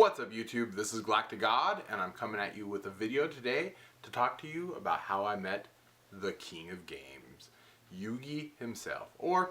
What's up YouTube? This is GalacticGod and I'm coming at you with a video today to talk to you about how I met the king of games, Yugi himself, or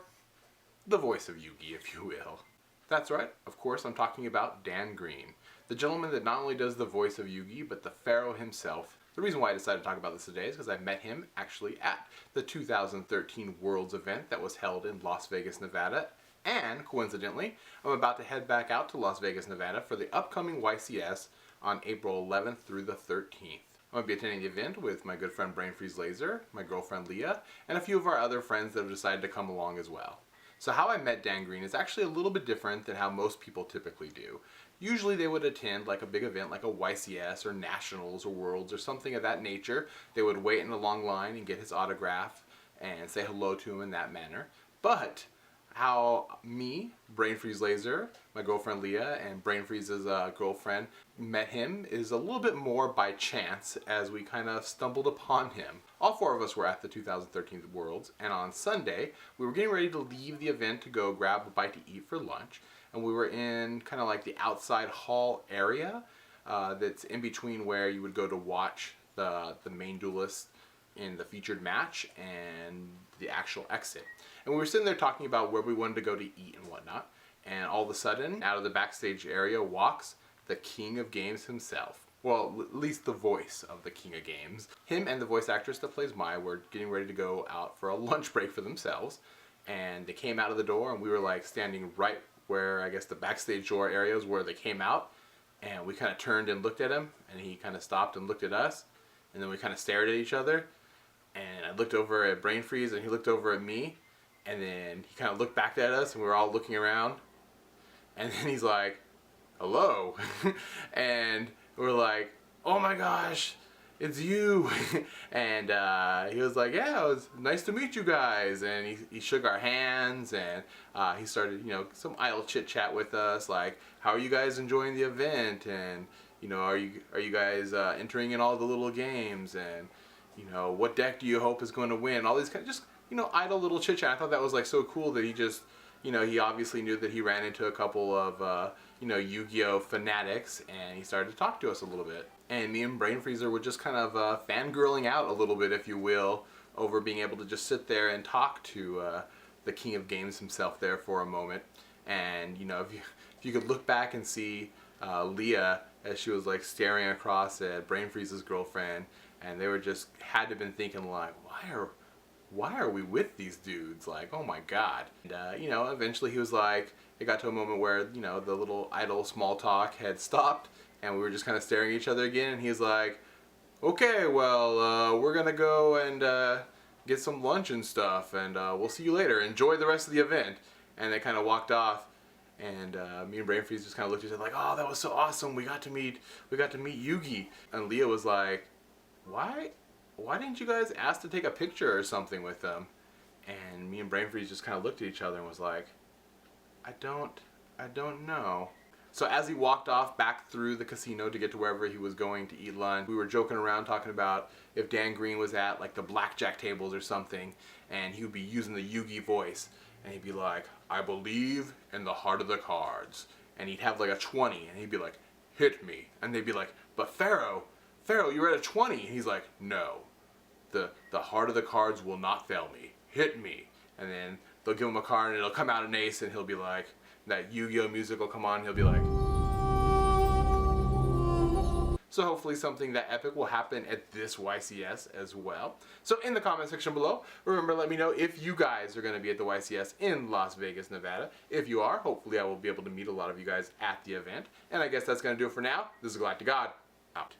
the voice of Yugi if you will. That's right, of course I'm talking about Dan Green, the gentleman that not only does the voice of Yugi but the Pharaoh himself. The reason why I decided to talk about this today is because I met him actually at the 2013 Worlds event that was held in Las Vegas, Nevada. And, coincidentally, I'm about to head back out to Las Vegas, Nevada for the upcoming YCS on April 11th through the 13th. I'm going to be attending the event with my good friend Brain Freeze Laser, my girlfriend Leah, and a few of our other friends that have decided to come along as well. So how I met Dan Green is actually a little bit different than how most people typically do. Usually they would attend like a big event like a YCS or Nationals or Worlds or something of that nature. They would wait in a long line and get his autograph and say hello to him in that manner. But how me, Brain Freeze Laser, my girlfriend Leah, and Brain Freeze's girlfriend met him is a little bit more by chance as we kind of stumbled upon him. All four of us were at the 2013 Worlds, and on Sunday we were getting ready to leave the event to go grab a bite to eat for lunch, and we were in kind of like the outside hall area that's in between where you would go to watch the main duelist in the featured match and the actual exit. And we were sitting there talking about where we wanted to go to eat and whatnot, and all of a sudden, out of the backstage area walks the king of games himself. Well, at least the voice of the king of games. Him and the voice actress that plays Mai were getting ready to go out for a lunch break for themselves, and they came out of the door and we were like standing right where I guess the backstage door area is where they came out, and we kind of turned and looked at him, and he kind of stopped and looked at us, and then we kind of stared at each other. And I looked over at Brain Freeze and he looked over at me, and then he kind of looked back at us and we were all looking around, and then he's like, hello. And we're like, oh my gosh, it's you. And he was like, yeah, it was nice to meet you guys. And he shook our hands, and he started, some idle chit chat with us, like, how are you guys enjoying the event? And are you guys entering in all the little games? And what deck do you hope is going to win? All these kind of just, idle little chit chat. I thought that was like so cool that he just, he obviously knew that he ran into a couple of, Yu-Gi-Oh fanatics, and he started to talk to us a little bit. And me and Brain Freezer were just kind of fangirling out a little bit, if you will, over being able to just sit there and talk to the king of games himself there for a moment. And, if you could look back and see Leah as she was like staring across at Brain Freeze's girlfriend, and they were just had to have been thinking like, why are we with these dudes? Like, oh my god. And eventually he was like, it got to a moment where the little idle small talk had stopped, and we were just kind of staring at each other again, and he's like, okay, well, we're gonna go and get some lunch and stuff, and we'll see you later. Enjoy the rest of the event. And they kind of walked off, and me and Brain Freeze just kind of looked at each other like, oh, that was so awesome. We got to meet Yugi. And Leah was like, why didn't you guys ask to take a picture or something with them? And me and Brain Freeze just kind of looked at each other and was like, I don't know. So as he walked off back through the casino to get to wherever he was going to eat lunch, we were joking around talking about if Dan Green was at like the blackjack tables or something, and he would be using the Yugi voice, and he'd be like, I believe in the heart of the cards. And he'd have like a 20, and he'd be like, hit me. And they'd be like, but Pharaoh, you're at a 20. And he's like, no. The heart of the cards will not fail me. Hit me. And then they'll give him a card and it'll come out an ace, and he'll be like, that Yu-Gi-Oh music will come on, and he'll be like. So hopefully something that epic will happen at this YCS as well. So in the comment section below, remember, let me know if you guys are going to be at the YCS in Las Vegas, Nevada. If you are, hopefully I will be able to meet a lot of you guys at the event. And I guess that's going to do it for now. This is GalacticGod, out.